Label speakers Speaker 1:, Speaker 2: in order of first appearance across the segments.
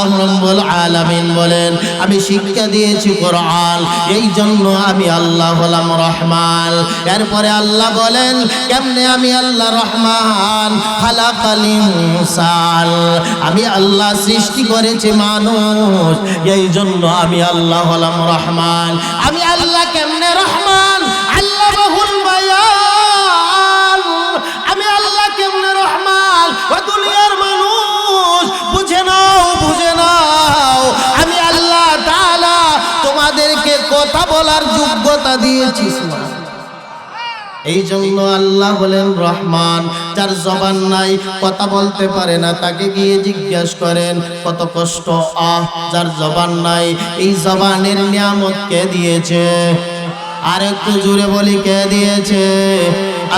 Speaker 1: আল্লাহ রাব্বুল আলামিন বলেন আমি শিক্ষা দিয়েছি কোরআন, এই জন্য আমি আল্লাহ হলাম রহমান। এরপরে আল্লাহ বলেন কেমনে আমি আল্লাহ রহমান, খালাকাল ইনসান, আমি আল্লাহ সৃষ্টি করেছি মানুষ, এই জন্য আমি আল্লাহ হলাম রহমান। আমি আল্লাহ কেমনে রহমান, আল্লাহ বহুল বায়ান, আমি আল্লাহ কেমনে রহমান ও দুনিয়ার মানুষ বুঝে নাও, বুঝে নাও। আমি আল্লাহ তাআলা তোমাদেরকে কথা বলার যোগ্যতা দিয়েছি। এই জন্য আল্লাহ বলেন রহমান। যার জবান নাই, কথা বলতে পারে না, তাকে গিয়ে জিজ্ঞাসা করেন কত কষ্ট। যার জবান নাই, এই জবানের নিয়ামত কে দিয়েছে? আর একটু জোরে বলি কে দিয়েছে?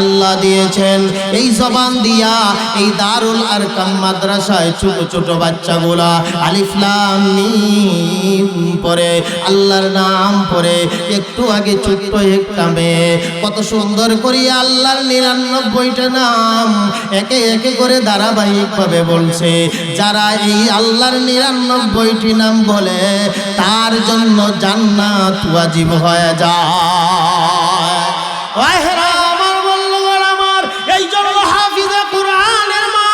Speaker 1: আল্লাহ দিয়েছেন। এই জবান দিয়া এই দারুল আরকাম মাদ্রাসায় ছোট ছোট বাচ্চাগুলা আলিফ লাম মিম পড়ে, আল্লাহর নাম পড়ে। একটু আগে ছোট্ট একটা মেয়ে কত সুন্দর করে আল্লাহর 99টা নাম একে একে করে ধারাবাহিকভাবে বলছে। যারা এই আল্লাহর 99টি নাম বলে তার জন্য জান্নাত ওয়াজিব হয়ে যায়। এই জন্য হাফিজে কোরআনের মা,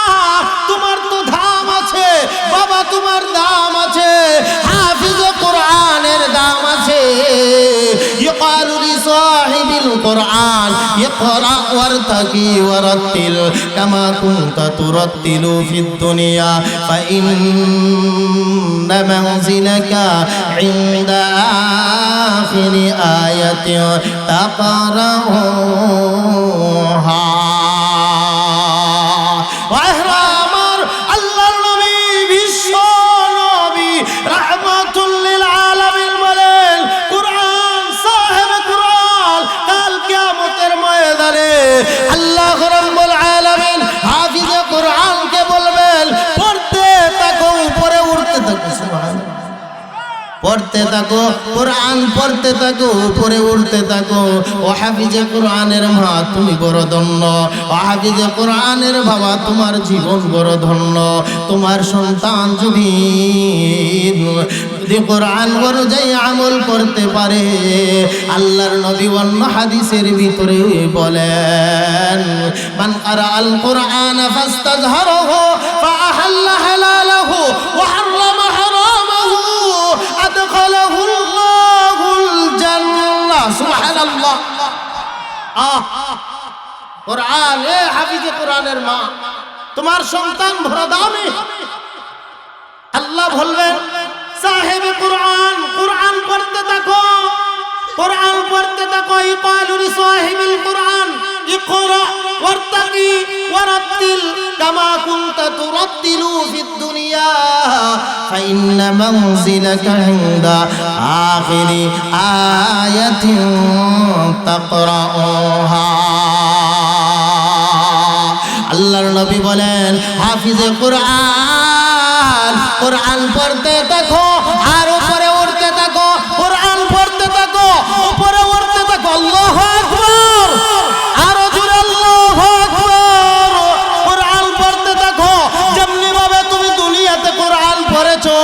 Speaker 1: তোমার তো দাম আছে বাবা, তোমার দাম আছে, হাফিজে কোরআনের দাম আছে। ইকালু লিসাহিবিল কোরআন ইকরা ওয়ারতাকি ওয়ারাতিল কামা কুনতা তুরাতিলু ফিদ দুনিয়া ফাইন্না মানজিলাকা ইনদা আখিরি আয়াতিন তাকরাউহা। আল্লাহ রাব্বুল আলামিন হাফিজে কোরআনকে বলবেন পড়তে থাকো, উপরে উঠতে থাকো। সুবহানাল্লাহ। পড়তে থাকো, কোরআন পড়তে থাকো, উপরে উঠতে থাকো। ও হাফিজে কোরআনের মা, তুমি বড় ধন্য। ও হাফিজে কোরআনের বাবা, তোমার জীবন বড় ধন্য। তোমার সন্তান যদি কোরআন অনুযায়ী আমল করতে পারে, আল্লাহর নবী অন্য হাদিসের ভিতরে বলেন মান ক্বারাআল কোরআন ফাস্তাযহারাহু ফাআহাল্লা হালালাহু ওয়া হাররামা হারামাহু আদখালাহুল্লাহুল জান্নাহ। সুবহানাল্লাহ। কোরআন, এ হাফিজে কোরআনের মা, তোমার সন্তান বড় দামি। আল্লাহ বলবেন সাহেবে কোরআন, কোরআন পড়তে থাকো, কোরআন পড়তে থাকো। ইকালু লিসাহিবিল কোরআন ইকরা ওয়ারতাকি ওয়ারাতিল কামা কুনতা তুরাতিলু ফিদ দুনিয়া ফাইন্না মানজিলাকা ইনদা আখিরি আয়াতিন তাকরাউহা। আল্লাহর নবী বলেন হাফিজে কোরআন, কোরআন পড়তে থাকো আর উপরে উঠতে থাকো। কোরআন পড়তে থাকো, উপরে উঠতে থাকো। আল্লাহু আকবার, আরো জোরে আল্লাহু আকবার। কোরআন পড়তে থাকো। যেমনি ভাবে তুমি দুনিয়াতে কোরআন পড়েছো,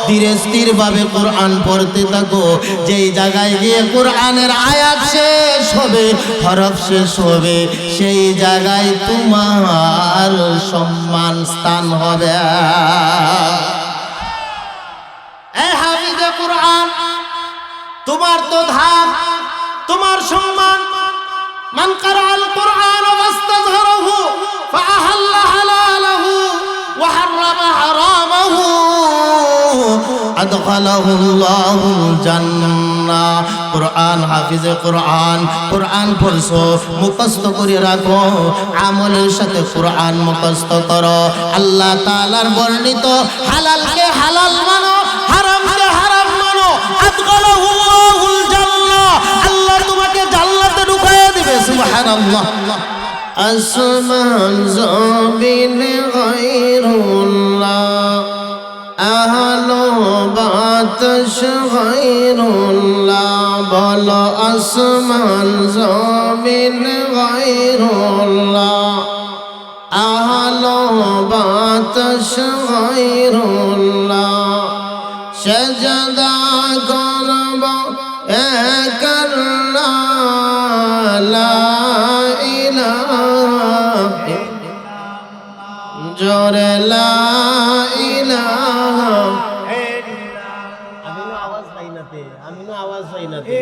Speaker 1: ধীরে স্থির ভাবে কোরআন পড়তে থাকো। যেই জায়গায় গিয়ে কোরআনের আয়াত শেষ হবে, হরফ শেষ হবে, সেই জায়গায় তোমার সম্মান স্থান হবে। এই হাফিজে কোরআন, তোমার তো ধাম, তোমার সম্মান। মান ক্বারাআল কোরআন ফাস্তাযহারাহু ফাআহাল্লা হালালাহু ওয়া হাররামা হারামাহু আদখালাহুল্লাহুল জান্নাহ। কোরআন, হাফিজে কোরআন, কোরআন পড়ছো, মুখস্থ করে রাখো, আমলের সাথে কোরআন মুখস্থ করো। আল্লাহ তাআলার বর্ণিত হালালকে হালাল মানো, হারামকে হারাম মানো। আদখালাহুল্লাহুল জান্নাহ, আল্লাহ তোমাকে জান্নাতে ঢুকিয়ে দিবে। সুবহানাল্লাহ। আসমান জমিন গায়রুল্লাহ, আহলো বাতাস গায়রুল্লাহ। বলো আসমান জমিন গায়রুল্লাহ, আলো বাতাস গায়রুল্লাহ সাজদা করব এক আল্লাহ লা ইলাহা জোরে লা ইলাহা আমিনো আওয়াজ পাই না তে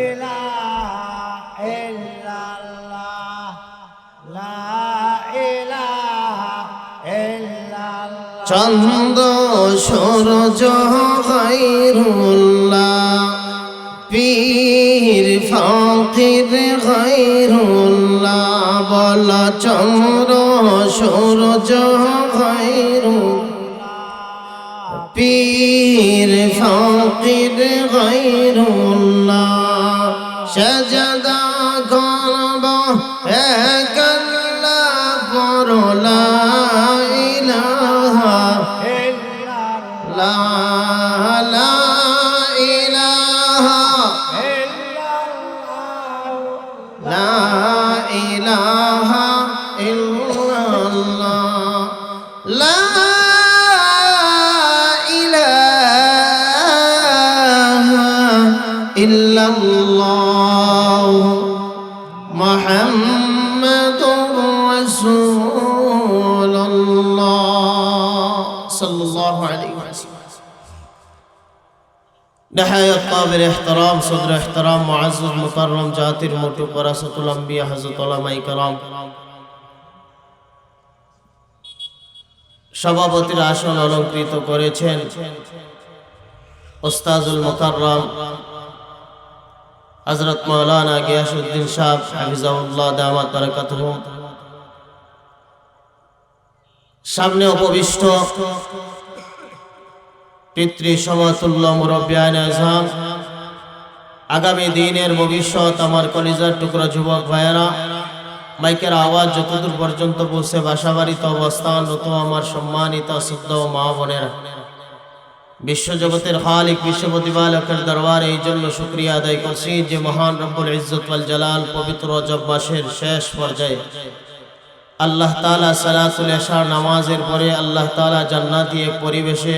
Speaker 1: চন্দ্র সূরজ গায়রুল্লাহ পীর ফকির গায়রুল্লাহ বল চন্দ্র সূরজ গায়রুল্লাহ পীর ফকির গায়রুল্লাহ সাজদা করব এক আল্লাহ পর লা ইলাহা ইল্লাল্লাহ লা ইলাহা ইল্লাল্লাহ লা ইলাহা ইল্লাল্লাহ লা ইলাহা ইল্লাল্লাহ মুহাম্মাদুর রাসূলুল্লাহ সাল্লাল্লাহু আলাইহি ওয়াসাল্লাম نهاية قابل احترام صدر احترام معزز مكرم جاتر موٹو پراسط الانبیاء حضرت علماء کرام সভাপতির আসন অলংকৃত করেছেন উস্তাজুল মুকাররম হযরত মাওলানা গিয়াসউদ্দিন সাহেব হাফিজাহুল্লাহ দামাত বারাকাতুহু সামনে উপবিষ্ট পিতৃ সমতুল্য মুরব্বিয়ান আযম আগামী দিনের ভবিষ্যৎ আমার কলিজার টুকরা যুবক ভাইয়েরা মাইকের আওয়াজ যতদূর পর্যন্ত পৌঁছে বাসাবাড়িতে অবস্থানরত আমার সম্মানিত শ্রদ্ধ মা বোনেরা বিশ্বজগতের খালিক বিশ্ব প্রতিপালকের দরবারে এই জন্য শুকরিয়া আদায় করছি যে মহান রব্বুল ইজ্জত ওয়াল জালাল পবিত্র রজব মাসের শেষ পর্যায়ে আল্লাহ তাআলা সালাতুল ইশার নামাজের পরে আল্লাহ তাআলা জান্নাতি এক পরিবেশে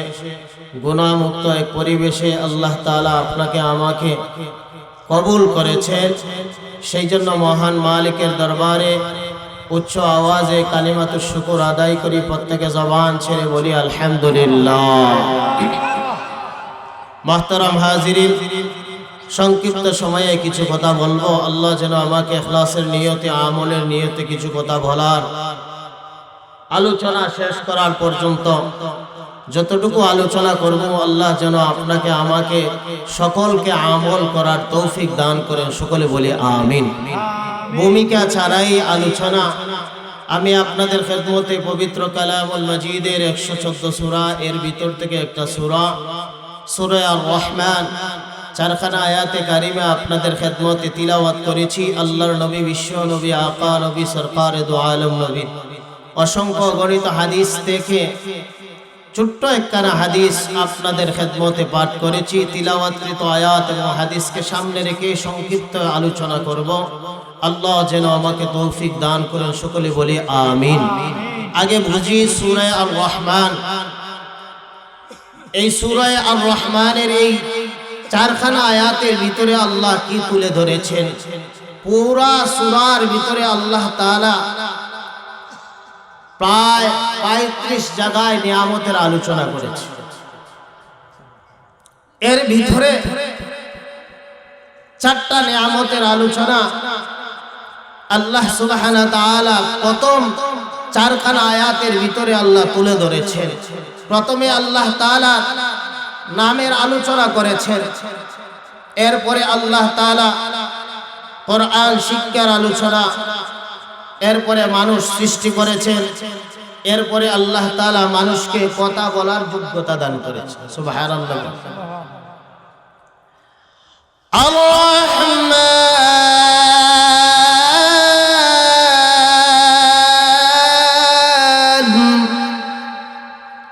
Speaker 1: গুনাহমুক্ত এক পরিবেশে আল্লাহ তাআলা আপনাকে আমাকে কবুল করেছেন সেই জন্য মহান মালিকের দরবারে উচ্চ আওয়াজে কালিমাতুশ শুকর আদায় করি প্রত্যেকে জবান ছেড়ে বলি আলহামদুলিল্লাহ মুহতারাম হাজিরিন সংক্ষিপ্ত সময়ে কিছু কথা বলবো আল্লাহ যেন আমাকে ইখলাসের নিয়তে আমলের নিয়তে কিছু কথা বলার আলোচনা শেষ করার পর্যন্ত যতটুকু আলোচনা করব আল্লাহ যেন আপনাকে আমাকে সকলকে আমল করার তৌফিক দান করেন সকলে বলি আমিন ভূমিকা ছাড়াই আলোচনা আমি আপনাদের খেদমতে পবিত্র কালামুল মাজিদের 114 সূরা এর ভিতর থেকে একটা সূরা সূরা আর রহমান চারখানা আয়াতে কারিমে আপনাদের খেদমতে তিলাওয়াত করেছি আল্লাহর নবী বিশ্ব নবী আকা নবী সরকারে দু আলম নবী অসংখ্য গণিত হাদিস থেকে ছোট্ট একখানা হাদিস আপনাদের খেদমতে পাঠ করেছি তিলাওয়াতকৃত আয়াত এবং হাদিসকে সামনে রেখে সংক্ষিপ্ত আলোচনা করব আল্লাহ যেন আমাকে তৌফিক দান করেন সকলে বলি আমিন আগে বুঝি সূরা আর রহমান এই সূরা আর রহমানের এই চারখানা আয়াতের ভিতরে আল্লাহ কি তুলে ধরেছেন পুরা সূরার ভিতরে আল্লাহ তাআলা প্রায় 35 জায়গায় নিয়ামতের আলোচনা করেছে এর ভিতরে চারটা নিয়ামতের আলোচনা আল্লাহ সুবহানাহু ওয়া তাআলা প্রথম চারখানা আয়াতের ভিতরে আল্লাহ তুলে ধরেছেন প্রথমে আল্লাহ তাআলা নামের আলোচনা করেছেন এরপরে আল্লাহ তাআলা কোরআন শিক্ষার আলোচনা এরপরে মানুষ সৃষ্টি করেছেন এরপরে আল্লাহ তাআলা মানুষকে কথা বলার যোগ্যতা দান করেছেন সুবহানাল্লাহ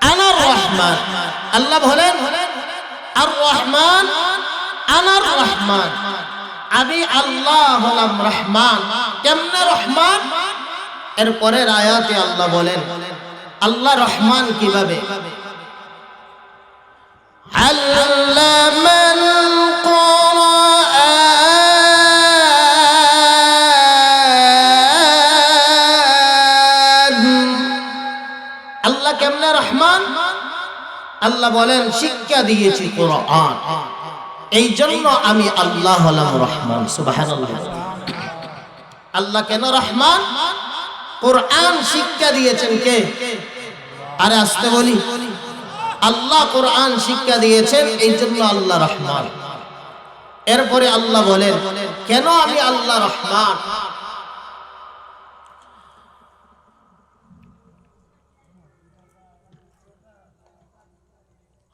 Speaker 1: আনার রহমান আল্লাহ বলেন আর রহমান আনার রহমান আমি আল্লাহ হলাম রহমান কেমনে রহমান এরপরের আয়াতে আল্লাহ বলেন আল্লাহ রহমান কিভাবে আল্লামাল কুরআন আল্লাহ কেমনে রহমান আল্লাহ বলেন শিক্ষা দিয়েছি কোরআন এই জন্য আমি আল্লাহ হলাম রহমান সুবহানাল্লাহ আল্লাহ কেন রহমান কোরআন শিক্ষা দিয়েছেন কে আরে আস্তে বলি আল্লাহ কোরআন শিক্ষা দিয়েছেন এই জন্য আল্লাহ রহমান এরপরে আল্লাহ বলেন কেন আমি আল্লাহ রহমান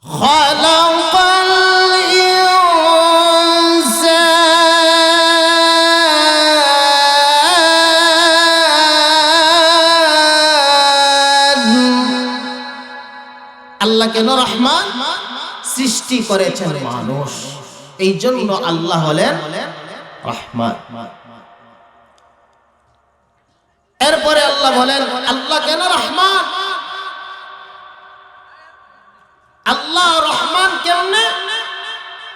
Speaker 1: খালাকাল আল্লাহ কেন রহমান সৃষ্টি করেছেন মানুষ এই জন্য আল্লাহ হলেন রহমান এরপরে আল্লাহ বলেন আল্লাহ কেন রহমান আল্লাহ রহমান কেমনে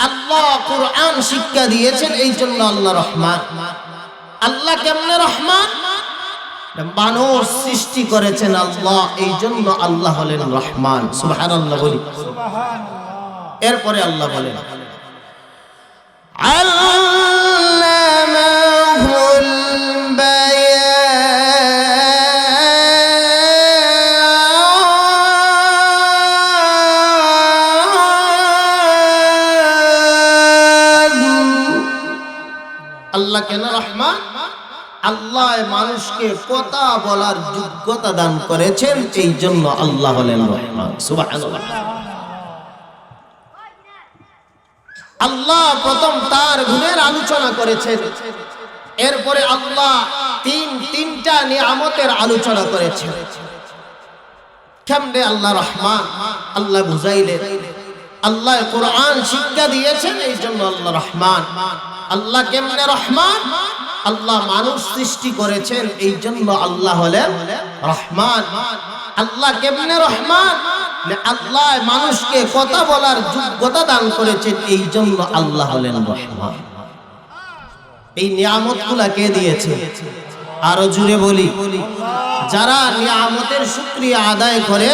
Speaker 1: আল্লাহ কোরআন শিক্ষা দিয়েছেন এই জন্য আল্লাহ রহমান আল্লাহ কেমনে রহমান মানুষ সৃষ্টি করেছেন আল্লাহ এই জন্য আল্লাহ হলেন রহমান সুবহানাল্লাহ বলি এরপরে আল্লাহ বলেন আল্লামাহুল বায়ান আল্লাহ কেন রহমান আল্লাহ মানুষকে কথা বলার যোগ্যতা দান করেছেন এই জন্য আল্লাহ হলেন রহমান সুবহানাল্লাহ আল্লাহ প্রথম তার গুণের আলোচনা করেছেন এরপরে আল্লাহ তিনটা নিয়ামতের আলোচনা করেছেন কেমনে আল্লাহ রহমান আল্লাহ বুঝাইলেন আল্লাহ কোরআন শিক্ষা দিয়েছেন এই জন্য আল্লাহ রহমান আল্লাহ কেমনে রহমান আল্লাহ মানুষ সৃষ্টি করেছেন এই জন্য আল্লাহ হলেন রহমান আল্লাহ কেমনে রহমান আল্লাহ মানুষকে কথা বলার যোগ্যতা দান করেছেন এই জন্য আল্লাহ হলেন রহমান এই নিয়ামতগুলা কে দিয়েছে আরো জুড়ে বলি যারা নিয়ামতের শুকরিয়া আদায় করে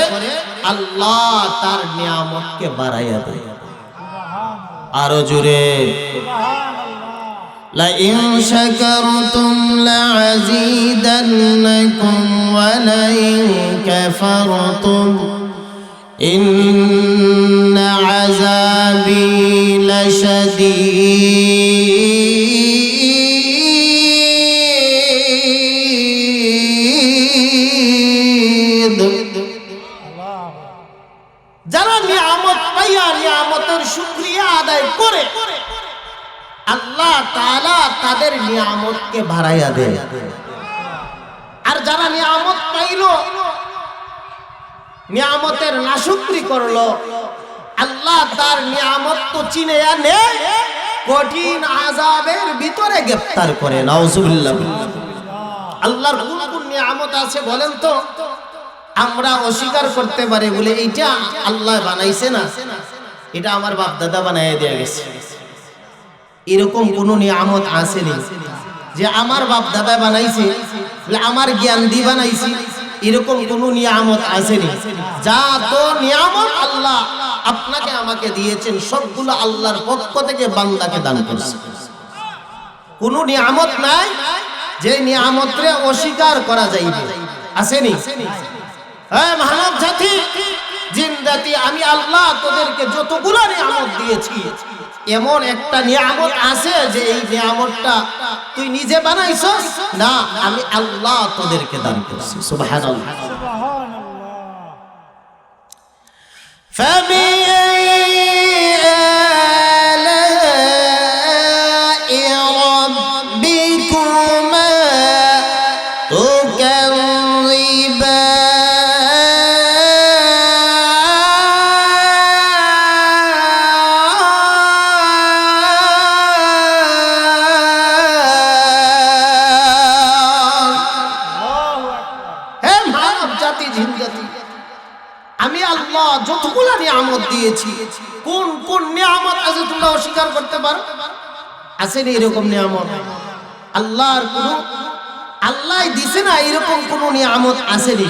Speaker 1: আল্লাহ তার নিয়ামতকে বাড়াইয়া দেয় আরো জুড়ে لئن شكرتم لأزيدنكم ولئن كفرتم إن عذابي لشديد যারা নিয়ামত পাইয়া নিয়ামতের শুকরিয়া আদায় করে আল্লাহ তাআলা তাদের নিয়ামতকে বাড়াইয়া দেয় আর যারা নিয়ামত পাইল নিয়ামতের নাশুকরি করলো আল্লাহ তার নিয়ামত তো চিনেয়া নেয় কঠিন আযাবের ভিতরে গ্রেফতার করে নাউজুবিল্লাহ আল্লাহর কোন কোন নিয়ামত আছে বলেন তো আমরা অস্বীকার করতে পারি বলে এইটা আল্লাহ বানাইছে না এটা আমার বাপ দাদা বানাইয়া দেয়া গেছে এরকম কোন নিয়ামত আসেনি যে আমার বাপ দাদা বানাইছে বলে আমার জ্ঞান দিয়ে বানাইছি এরকম কোন নিয়ামত আসেনি যা তো নিয়ামত আল্লাহ আপনাকে আমাকে দিয়েছেন সবগুলো আল্লাহর পক্ষ থেকে বান্দাকে দান করেছে কোন নিয়ামত নাই যে নিয়ামতরে অস্বীকার করা যাইবে আসেনি হ্যাঁ মানব জাতি জিন জাতি আমি আল্লাহ তোদেরকে যতগুলো নিয়ামত দিয়েছি এমন একটা নিয়ামত আছে যে এই নিয়ামতটা তুই নিজে বানাইছস না আমি আল্লাহ তোদেরকে দান করছি সুবহানাল্লাহ আল্লাহ যতগুলা নিয়ামত দিয়েছি, কোন কোন নিয়ামত আছে তোমরা অস্বীকার করতে পারো? আসেনি এরকম নিয়ামত? আল্লাহর কোন আল্লাহ দিছে না এরকম কোন নিয়ামত আসেনি,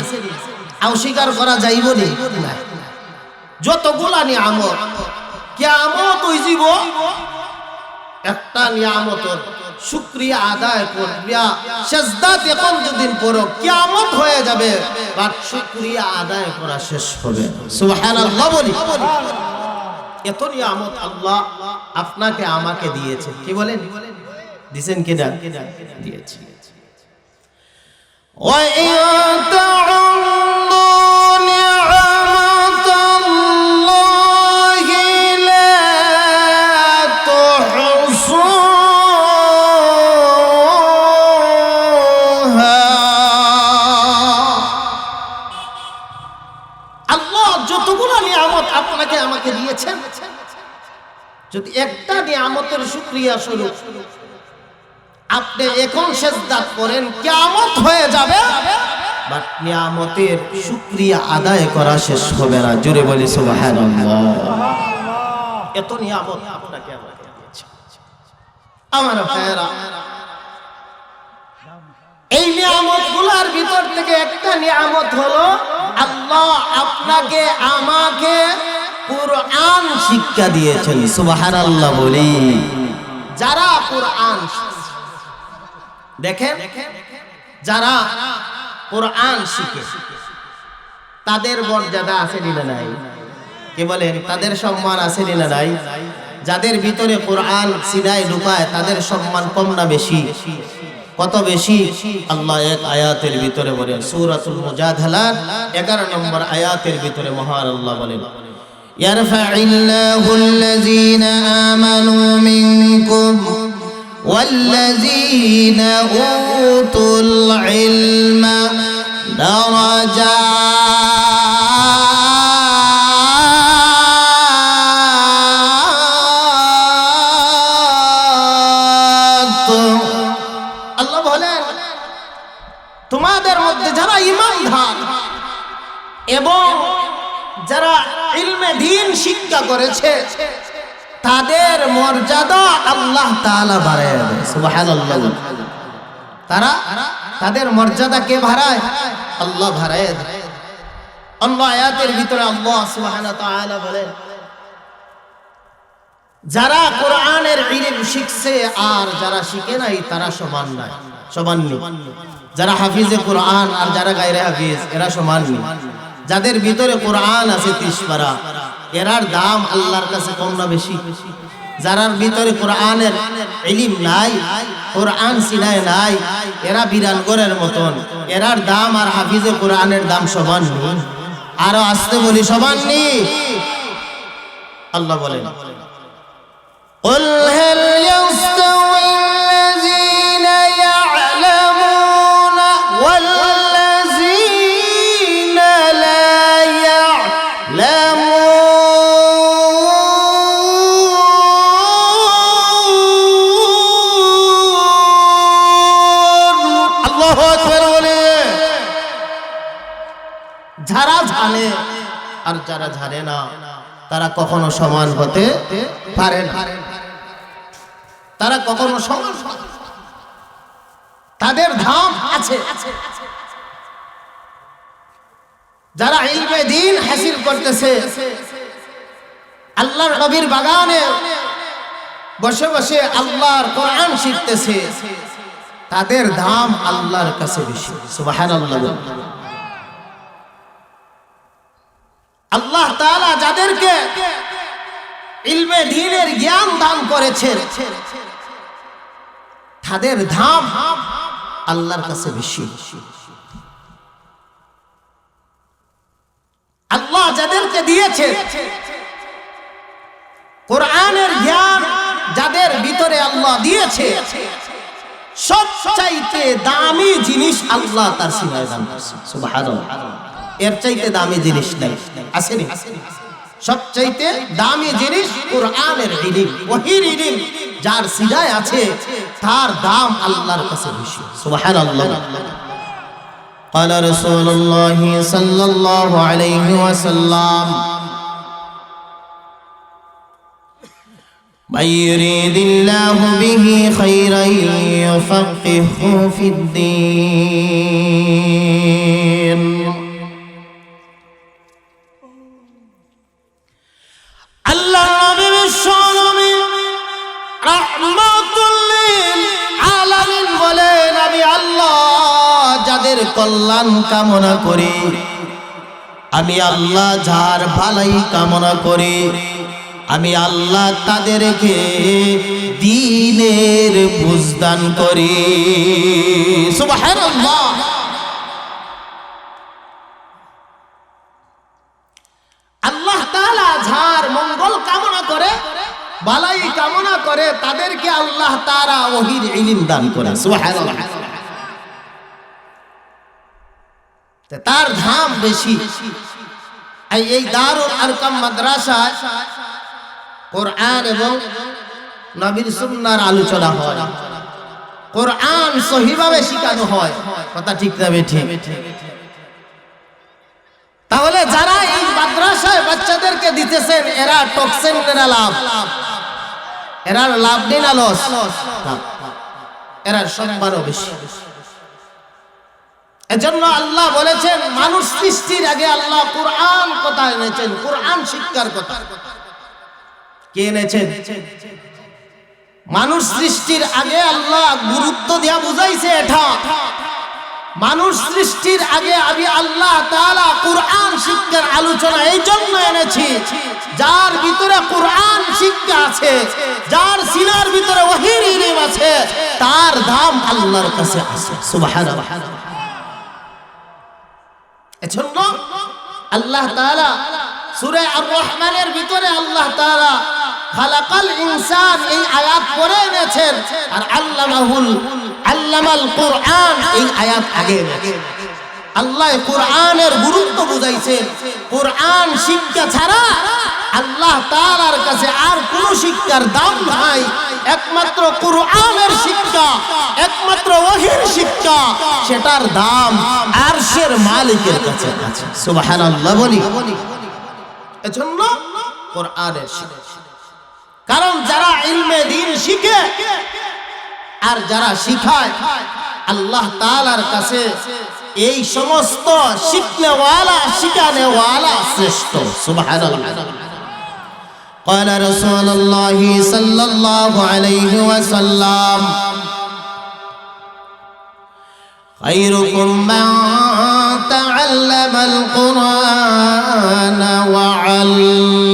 Speaker 1: অস্বীকার করা যাইব না? যতগুলা নিয়ামত কিয়ামত হইজিব, একটা নিয়ামতের শুকরিয়া আদায় করবিয়া সেজদাতে কোনদিন পড়ো কিয়ামত হয়ে যাবে, বাট শুকরিয়া আদায় করা শেষ হবে। সুবহানাল্লাহ বলি। এত নিয়ামত আল্লাহ আপনাকে আমাকে দিয়েছে, কি বলেন? দিবেন কিনা? দিয়েছে। ওয়া ইন তা'উদ্দু নি'মাতাল্লাহি লা তুহসুহা। আল্লাহ যতগুলো নিয়ামত আপনাকে আমাকে দিয়েছেন, যদি একটা নিয়ামতের শুকরিয়া স্বরূপ আপনি এখন সেজদা করেন, কিয়ামত হয়ে যাবে, বাট নিয়ামতের শুকরিয়া আদায় করা শেষ হবে না। জোরে বলি সুবহানাল্লাহ। এত নিয়ামত আপনাকে আমাকে দিয়েছে। আমার ভাইরা, এই নিয়ামতগুলোর ভিতর থেকে একটা নিয়ামত হলো আল্লাহ আপনাকে আমাকে কুরআন শিক্ষা দিয়েছেন। সুবহানাল্লাহ বলি। যারা কুরআন দেখেন, যারা কুরআন শিখে তাদের মর্যাদা আছে না নাই? কি বলেন? তাদের সম্মান আছে না নাই? যাদের ভিতরে কুরআন সিনায় ঢুকায় তাদের সম্মান কম না বেশি? কত বেশি? আল্লাহ এক আয়াতের ভিতরে বলেন, সূরাতুল মুজাদালার 11 নম্বর আয়াতের ভিতরে মহান আল্লাহ বলেন, ইয়ারফা'িল্লাহুল্লাযীনা আমানু মিনকুম والذين أوتوا العلم درجات। আল্লাহ বলেন, তোমাদের মধ্যে যারা ঈমানদার এবং যারা ইলমে দ্বীন শিক্ষা করেছে তাদের মর্যাদা আল্লাহ তাআলা বাড়ায় দেন। সুবহানাল্লাহ। তাদের মর্যাদা কে বাড়ায়? আল্লাহ বাড়ায় দেন। অন্য আয়াতের ভিতরে আল্লাহ সুবহানাহু ওয়া তাআলা বলেন, যারা কোরআনের ইলম শিখছে আর যারা শিখে নাই তারা সমান নয়, সমান নেই। যারা হাফিজে কোরআন আর যারা গায়রে হাফিজ এরা সমান নেই। যাদের ভিতরে কোরআন আছে 30 পারা, এরার দাম আল্লাহর কাছে কম না বেশি? যারার ভিতরে কোরআনের ইলম নাই, কোরআন সিনায় নাই, এরা বিরানগরের মতন, এরার দাম আর হাফিজে কোরআনের দাম সমান নেই। আরো আসতে বলি, সমান নেই। আল্লাহ বলেন, قل هل يستوي الذين يعلمون والذين لا يعلمون। আল্লাহু আকবার বলে। যারা জানে আর যারা জানে না তারা কখনো সমান হতে পারে না। তারা কখনো সমান, তাদের দাম আছে। যারা ইলমে দ্বীন হাসিল করতেছে, আল্লাহর নবীর বাগানে বসে বসে আল্লাহর কোরআন শিখতেছে, তাদের দাম আল্লাহর কাছে বেশি। সুবহানাল্লাহ। আল্লাহ তাআলা যাদেরকে ইলমে দ্বীনের জ্ঞান দান করেছেন তাদের দাম আল্লাহর কাছে বেশি। আল্লাহ যাদেরকে দিয়েছে কোরআনের জ্ঞান, যাদের ভিতরে আল্লাহ দিয়েছে, সবচাইতে দামি জিনিস আল্লাহ তার সিনায় দান করেছে। সুবহানাল্লাহ। এর চাইতে দামি জিনিস নাই, আসেনি? সবচাইতে দামি জিনিস কোরআনের ইলম, ওহীর ইলম যার সিনায় আছে তার দাম আল্লাহর কাছে বেশি। সুবহানাল্লাহ। قال رسول الله صلى الله عليه وسلم من يريد الله به خيرا يفقهه في الدين আল্লাহ নবী বিশ্বনবী রাহমাতুল লিল আলামিন বলেন আমি আল্লাহ যাদের কল্যাণ কামনা করি আমি আল্লাহ যার ভালাই কামনা করি আমি আল্লাহ তাদেরকে দ্বীনের বুঝদান করি সুবহানাল্লাহ আল্লাহ তাআলা যার মঙ্গল কামনা করে ভালাই কামনা করে তাদেরকে আল্লাহ তাআলা ওহীর ইলম দান করে সুবহানাল্লাহ তার ধাম বেশি এই দারুল আরকাম মাদ্রাসায় কোরআন এবং নবীর সুন্নাহর আলোচনা হয় কোরআন সহিভাবে শেখানো হয় কথা ঠিক না ঠিক তাহলে যারা এই মাদ্রাসায় বাচ্চাদেরকে দিতেছেন এরা টকসেন এরা লাভ নেই না লস এরা সম্মানও বেশি এজন্য আল্লাহ বলেছেন মানুষ সৃষ্টির আগে আল্লাহ কোরআন কথা এনেছেন কোরআন শিক্ষার কথা কে এনেছেন মানুষ সৃষ্টির আগে আল্লাহ গুরুত্ব দিয়া বুঝাইছে এটা মানুষ সৃষ্টির আগে আমি আল্লাহ তাআলা কোরআন শিক্ষার আলোচনা এই জন্য এনেছি যার ভিতরে কোরআন শিক্ষা আছে যার সিনার ভিতরে ওহীর ইলম আছে তার দাম আল্লাহর কাছে আছে সুবহানাল্লাহ এজন্য আল্লাহ তাআলা সূরা আর রহমানের ভিতরে আল্লাহ তাআলা খালাকাল ইনসান এই আয়াত পড়ে এনেছেন আর আল্লামাল কোরআন এই আয়াত আগে এনেছেন আল্লাহ কোরআনের গুরুত্ব বুঝাইছেন কোরআন শিক্ষা ছাড়া আল্লাহ তাআলার কাছে আর কোন শিক্ষার দাম নাই একমাত্র কোরআনের শিক্ষা একমাত্র ওহীর শিক্ষা সেটার দাম আরশের মালিকের কাছে আছে সুবহানাল্লাহ বলি এজন্য কোরআনের শিক্ষা কারণ যারা ইলমে দ্বীন শিখে আর যারা শিখায় আল্লাহ তাআলার কাছে এই সমস্ত শিখনেওয়ালা শিখানেওয়ালা শ্রেষ্ঠ সুবহানাল্লাহ قال رسول الله صلى الله عليه وسلم خيركم من تعلم القرآن وعلمه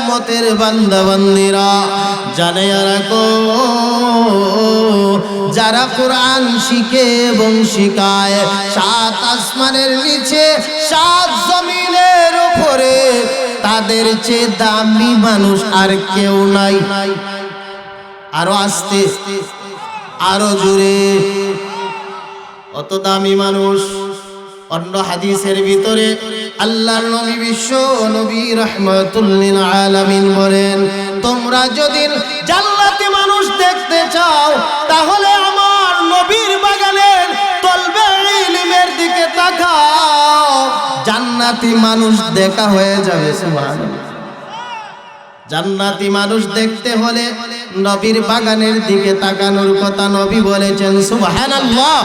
Speaker 1: উম্মতের বান্দা বান্দীরা জানে রাখো যারা কোরআন শিখে এবং শিখায় সাত আসমানের নিচে সাত জমিনের উপরে তাদের চেয়ে দামি মানুষ আর কেউ নাই আরো আস্তে আরো জোরে অত দামি মানুষ অন্য হাদিসের ভিতরে আল্লাহর নবী বিশ্ব নবী রাহমাতুল লিল আলামিন বলেন তোমরা যদি জান্নাতি মানুষ দেখতে চাও তাহলে আমার নবীর বাগানের তলবে ইলমের দিকে তাকাও জান্নাতি মানুষ দেখা হয়ে যাবে সুবহানাল্লাহ জান্নাতি মানুষ দেখতে হলে নবীর বাগানের দিকে তাকানোর কথা নবী বলেছেন সুবহানাল্লাহ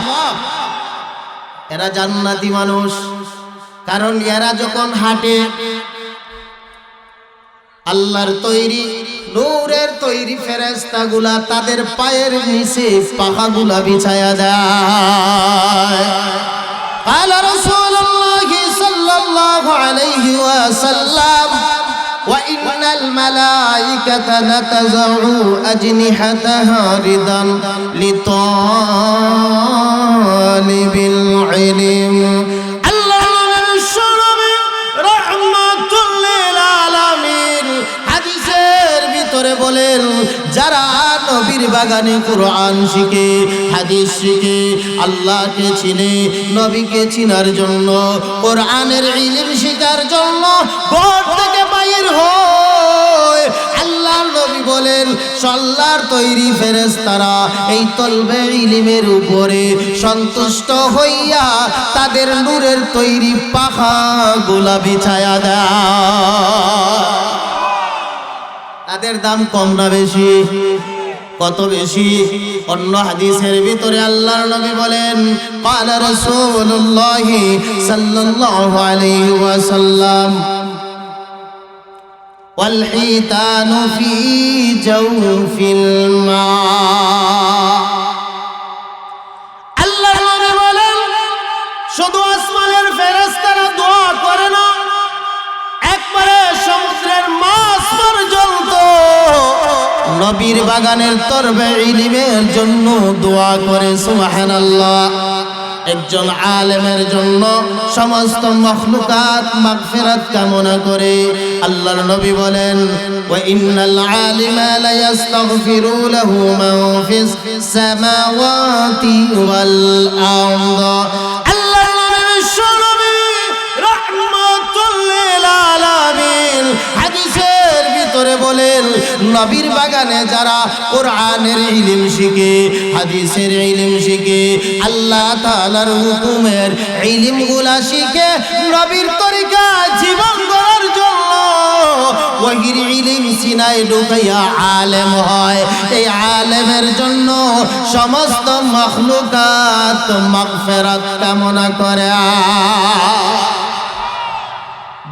Speaker 1: এরা জান্নাতি মানুষ কারণ এরা যখন হাঁটে আল্লাহর তৈরি নূরের তৈরি ফেরেশতাগুলা তাদের পায়ের নিচে পাখাগুলা বিছায়া দেয় قال رسول الله صلى الله عليه وسلم وإن الملائكة لتضع أجنحتها رضا لطالب العلم বলেন যারা নবীর বাগানে কোরআন শিখে হাদিস শিখে আল্লাহকে চিনে নবীকে চিনার জন্য কোরআনের ইলম শেখার জন্য ঘর থেকে বাইর হয় আল্লাহর নবী বলেন আল্লাহর তৈরি ফেরেশতারা এই তলবে ইলমের উপরে সন্তুষ্ট হইয়া তাদের নূরের তৈরি পাখাগুলা বিছায়া দেয়। তাদের দাম কম না বেশি? কত বেশি? অন্য হাদিসের ভিতরে আল্লাহর নবী বলেন ক্বালা রাসূলুল্লাহ সাল্লাল্লাহু আলাইহি ওয়াসাল্লাম ওয়াল হিতানু ফি জাওফিল মা। আল্লাহর নবী বলেন শুধু আসমানের ফেরেশতারা দোয়া করে না, একবারে সমুদ্রের মাছ পর্যন্ত নবীর বাগানের তরবে ইলমের জন্য দোয়া করে। সুবহানাল্লাহ। একজন আলেমের জন্য সমস্ত মখলুকাত মাগফিরাত কামনা করে। আল্লাহর নবী বলেন ওয়া ইন্নাল আলিমা লা ইস্তাগফিরু লাহু মান ফিস সামাওয়াতি ওয়াল আরদ। আল্লাহর নবী বিশ্বনবী রাহমাতুল লিল আলামিন হাদিসের ভিতরে বলেন নবীর বাগানে যারা কোরআনের ইলম শিখে, হাদিসের ইলম শিখে, আল্লাহ তাআলার হুকুমের ইলমগুলা শিখে নবীর তরিকা জীবন গড়ার জন্য ওহির ইলম সিনায় ঢুকাইয়া আলেম হয়, এই আলেমের জন্য সমস্ত মখলুকাত মাগফিরাত কামনা করে।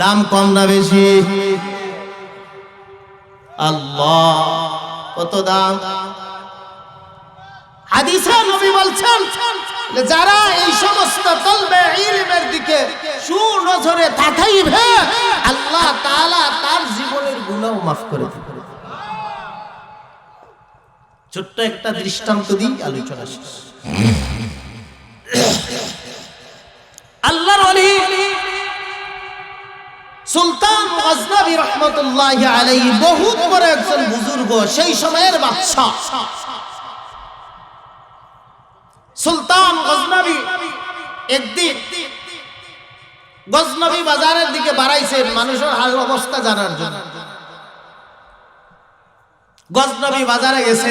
Speaker 1: দাম কম না বেশি? আল্লাহ কত দাম! হাদিসে নবী বলছেন যারা এই সমস্ত তলবে ইলমের দিকে সুনজরে তাকাইবে আল্লাহ তাআলা তার জীবনের গুনাহ মাফ করে দিবেন। ছোট্ট একটা দৃষ্টান্ত দিই, আলোচনা শেষ। আল্লাহর ওলি সুলতান গজনবী রহমতুল্লাহি আলাইহি বহুত বড় একজন বুজুর্গ, সেই সময়ের বাদশা সুলতান গজনবী একদিন গজনবী বাজারের দিকে বাড়াইছেন মানুষের হাল অবস্থা জানার জন্য। গজনবী বাজারে গেছে,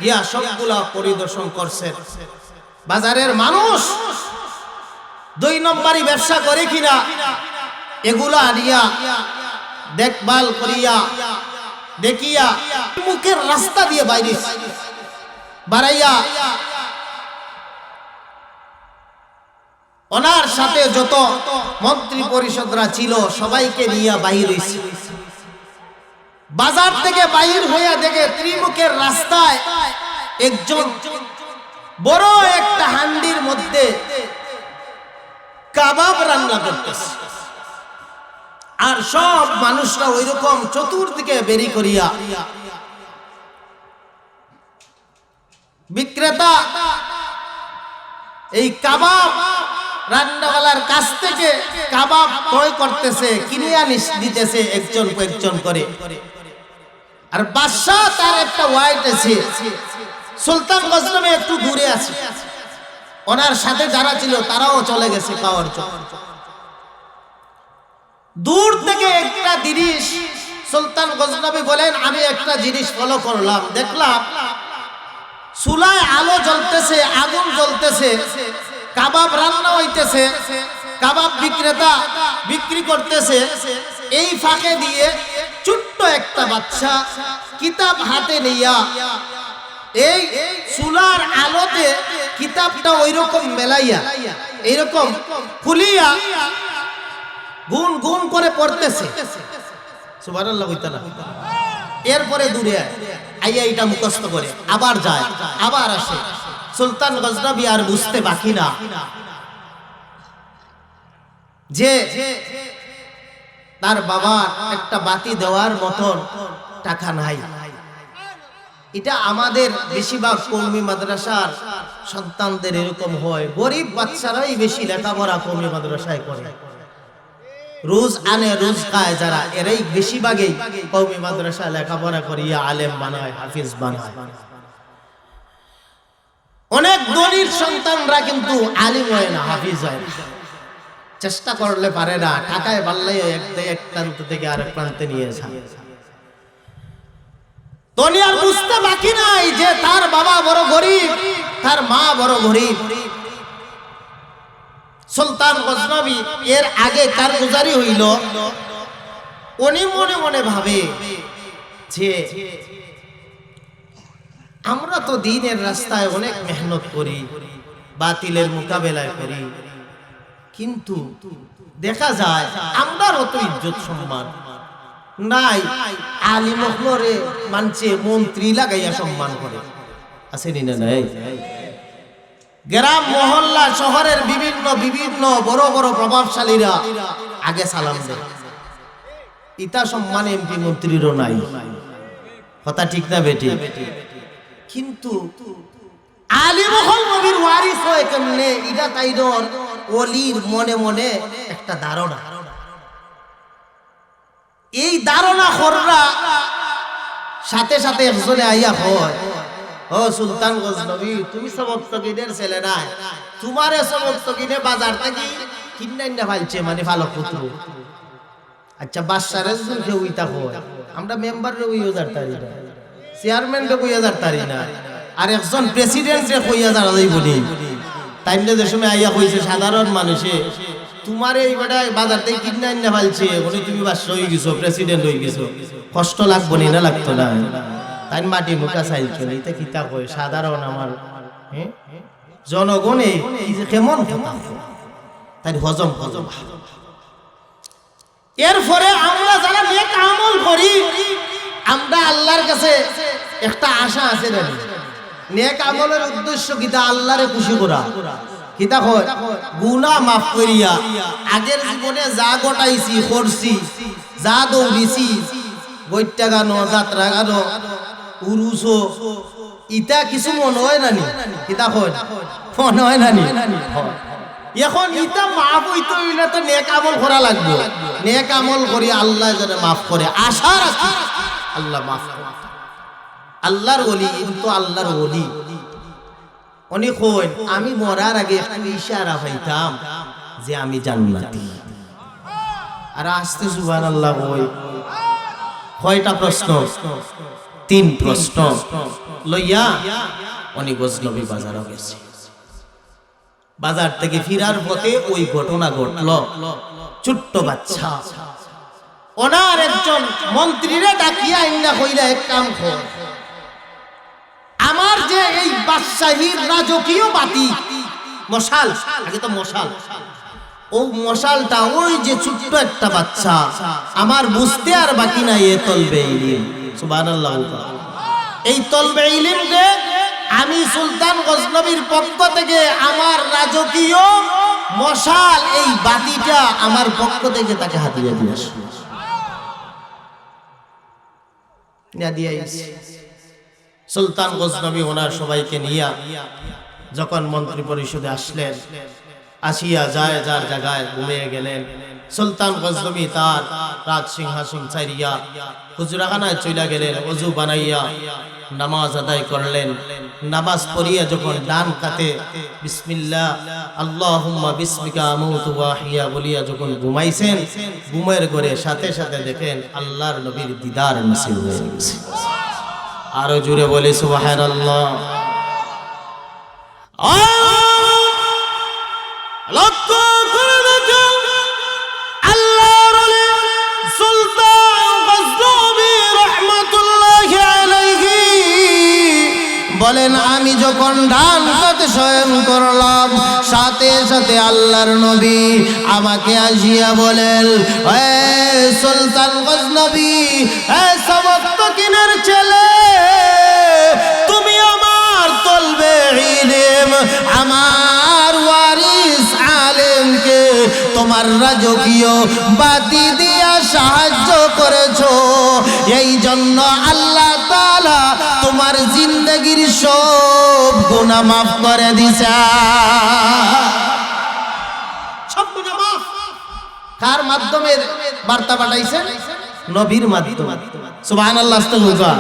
Speaker 1: ইয়া সবগুলা পরিদর্শন করছেন বাজারের মানুষ 2 নম্বরই ব্যবসা করে কিনা এগুলা আনিয়া দেখভাল করিয়া দেখিয়া মুখের রাস্তা দিয়ে বাইরে বাড়াইয়া ওনার সাথে যত মন্ত্রী পরিষদরা ছিল সবাইকে নিয়ে বাহির হইছে। বাজার থেকে বাহির হইয়া দেখে ত্রিমুখের রাস্তায় একজন বড় একটা হান্ডির মধ্যে কাবাব রান্না করতেছে, আর সব মানুষরা ওইরকম চতুর্দিকে বেরি করিয়া। বিক্রেতা এই কাবাব রান্নাওয়ালার কাছ থেকে কাবাব ক্রয় করতেছে, কিনে আনিস দিতেছে একজন একজন করে। আর বাদশা তার একটা ওয়াইট আছে, সুলতান গজনবী একটু দূরে আছে, ওনার সাথে যারা ছিল তারাও চলে গেছে খাওয়ার জন্য। দূর থেকে একটা জিনিস সুলতান গজনবী বলেন আমি একটা জিনিস ফলো করলাম, দেখলাম চুলায় আলো জ্বলতেছে, আগুন জ্বলতেছে, কাবাব রান্না হইতেছে, কাবাব বিক্রেতা বিক্রি করতেছে। এই ফাঁকে দিয়ে ছোট্ট একটা বাচ্চা কিতাব হাতে নিয়া এই চুলার আলোতে কিতাবটা ওইরকম মেলাইয়া এইরকম খুলিয়া গুন গুন করে পড়তেছে। সুবহানাল্লাহ কইতা না? এরপরে দূরে আইয়া এটা মুখস্থ করে আবার যায়, আবার আসে। সুলতান গজনবী আর বুঝতে বাকি না যে তার বাবার একটা বাতি দেওয়ার মতন টাকা নাই। এটা আমাদের বেশিরভাগ কওমি মাদ্রাসার সন্তানদের এরকম হয়, গরিব বাচ্চারাই বেশি লেখাপড়া কওমি মাদ্রাসায় করে, রোজ আনে রোজ খায় যারা, এরাই বেশিরভাগই কওমি মাদ্রাসায় লেখাপড়া করিয়া আলেম বানায়, হাফিজ বানায়। অনেক ধনীর সন্তানরা কিন্তু আলিম হয় না, হাফিজ হয় না। চেষ্টা করলে পারে না, টাকায় পারলে এক প্রান্ত থেকে আরেক প্রান্তে নিয়ে যায়। দুনিয়ার বুঝতে বাকি নাই যে তার বাবা বড় গরিব, তার মা বড় গরিব। সুলতান গজনবী এর আগে কারগুজারি হইল, উনি মনে মনে ভাবে যে আমরা তো দ্বীনের রাস্তায় অনেক মেহনত করি, বাতিলের মোকাবেলায় করি, কিন্তু দেখা যায় আমরার অত ইজ্জত সম্মান নাই। আলিম হলরে মানছে মন্ত্রী লাগাইয়া সম্মান করে, আসেনি না নাই? গ্রাম মহল্লা শহরের বিভিন্ন বিভিন্ন বড় বড় প্রভাবশালীরা আগে সালাম দেয়, ইতা সম্মান এমপি মন্ত্রীরও নাই। কথা ঠিক না বেটি? কিন্তু আলিম হল নবীর ওয়ারিস হয় কেমনে, এটা তাইদর ওলির মনে মনে একটা ধারণা। এই ধারণা কররা সাথে সাথে একজনে আইয়া হয়, ও সুলতান গজনবী, তুমি সমর্থকিনের ছেলে নাই, তোমারে সমর্থকিনে বাজার থেকে কিন্নাইনা ফালছে, মানে ফালক পুত্র। আচ্ছা বাদশারে কেউ ইতা হয়, আমরা মেম্বারে ওই হাজার তারি না, চেয়ারম্যানকে কই হাজার তারি না, আর একজন প্রেসিডেন্টে কই হাজার বলি। তাই যে সময় আইয়া কইছে সাধারণ মানুষে, তোমার এই বেটায় বাজার থেকে কিন্নাইনা ফালছে, বলে তুমি বাদশা হয়ে গেছো, প্রেসিডেন্ট হয়ে গেছো, কষ্ট লাগবো না লাগতো না? তাই মাটি মুখা চাইছো, এটা কিতা কয় সাধারণ আমার জনগণে কেমন তাই হজম হজম। এরপরে আমরা যারা নেক আমল করি, আমরা আল্লাহর কাছে একটা আশা আছে, নেক আমলের উদ্দেশ্য কিতা? আল্লাহরে খুশি করা। কিতা কয়? গুনাহ মাফ করিয়া আগের জীবনে যা গটাইছি করছি, যা দৌড়িছি, বৈঠা গানো, যাত্রা গানো, উরুস, ইটা কিছু মনে হয় নানি? কিতা কয়? মনে হয় নানি? এখন ইটা মাফ হইতে হইলে তো নেক আমল করা লাগবে। নেক আমল করি আল্লাহ যেন মাফ করে, আশা রাখি আল্লাহ মাফ করে। আল্লাহর ওলি, কিন্তু আল্লাহর ওলি উনি কই, আমি মরার আগে একটা ইশারা পাইতাম যে আমি জান্নাতি। আর আস্তে সুবহানাল্লাহ কই, কয়টা প্রশ্ন? 3 প্রশ্ন লইয়া উনি গজনবী বাজারে গেছে। বাজার থেকে ফিরার পথে ওই ঘটনা ঘটল। ছোট্ট বাচ্চা ওনার একজন মন্ত্রীরে ডাকিয়া ইন্না কইরা, এক কাম কর, আমার যে এই বাদশাহীর রাজকীয় বাতি মশাল, আগে তো মশাল, ও মশালটা ওই যে ছোট্ট একটা বাচ্চা, আমার বুঝতে আর বাকি নাই এ তলবে ইলম। সুবহানাল্লাহ। এই তলবে ইলমকে আমি সুলতান গজনবীর পক্ষ থেকে আমার রাজকীয় মশাল, এই বাতিটা আমার পক্ষ থেকে তাকে হাতিয়ে দিয়ে আসি। সুলতান গজনবী ওনার সবাইকে নিয়ে যখন মন্ত্রী পরিষদে আসলেন, আসিয়া যায় যার জায়গায় ঘুমিয়ে গেলেন। সুলতান গজনবী তার রাজ সিংহাসন ছাড়িয়া হুজরাখানায় চলে গেলেন, ওযু বানাইয়া নামাজ আদায় করলেন। নামাজ পড়িয়া যখন ডান কাতে বিসমিল্লাহ আল্লাহুম্মা বিসমিকা আমুতু ওয়া আহইয়া বলিয়া যখন ঘুমাইছেন, ঘুমের ঘরে সাথে সাথে দেখেন আল্লাহর নবীর দিদার নসিব হয়ে গেছে। আরো জোরে বলে সুবহানাল্লাহ। লক্ষ্য করে দেখো আল্লাহর ওলি সুলতান গজনবী রাহমাতুল্লাহি আলাইহি বলেন, আমি যখন ডান কাতে শয়ন করলাম, সাথে সাথে আল্লাহর নবী আমাকে আসিয়া বলেন, হে সুলতান গজনবী, হে সমর্থকিনের ছেলে, তুমি আমার তলবে ইলম, আমার ওয়ারিস আলেমকে তোমার রাজকীয় বাতি দিয়া সাহায্য করেছো, এই জন্য আল্লাহ তাআলা তোমার জিন্দেগির সব গুনাহ মাফ করে দিছে। সব গুনাহ মাফ। কার মাধ্যমে বার্তা পাঠাইছেন? নবীর মাধ্যমে। সুবহানাল্লাহ। আস্তাগফিরুল্লাহ।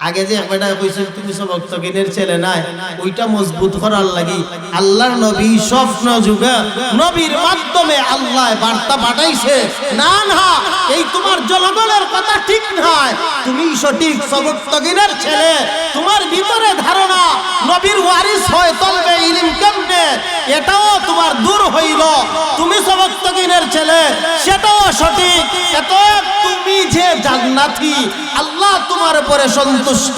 Speaker 1: আগে যে একটা কইছে তুমি সবক তকিনের ছেলে নাই, ওইটা মজবুত করার লাগি আল্লাহর নবী স্বপ্ন যুগে নবীর মাধ্যমে আল্লাহ বার্তা পাঠাইছে। না না, এই তোমার জনগণের কথা ঠিক নয়, তুমি সঠিক সবক তকিনের ছেলে, তোমার ভিতরে ধারণা নবীর ওয়ারিস হয় তলবে ইলম কেমনে, এটাও তোমার দূর হইল। তুমি সবক তকিনের ছেলে, সেটাও সঠিক। এত তুমি যে জান্নাতি, আল্লাহ তোমার উপরে সন্তুষ্ট,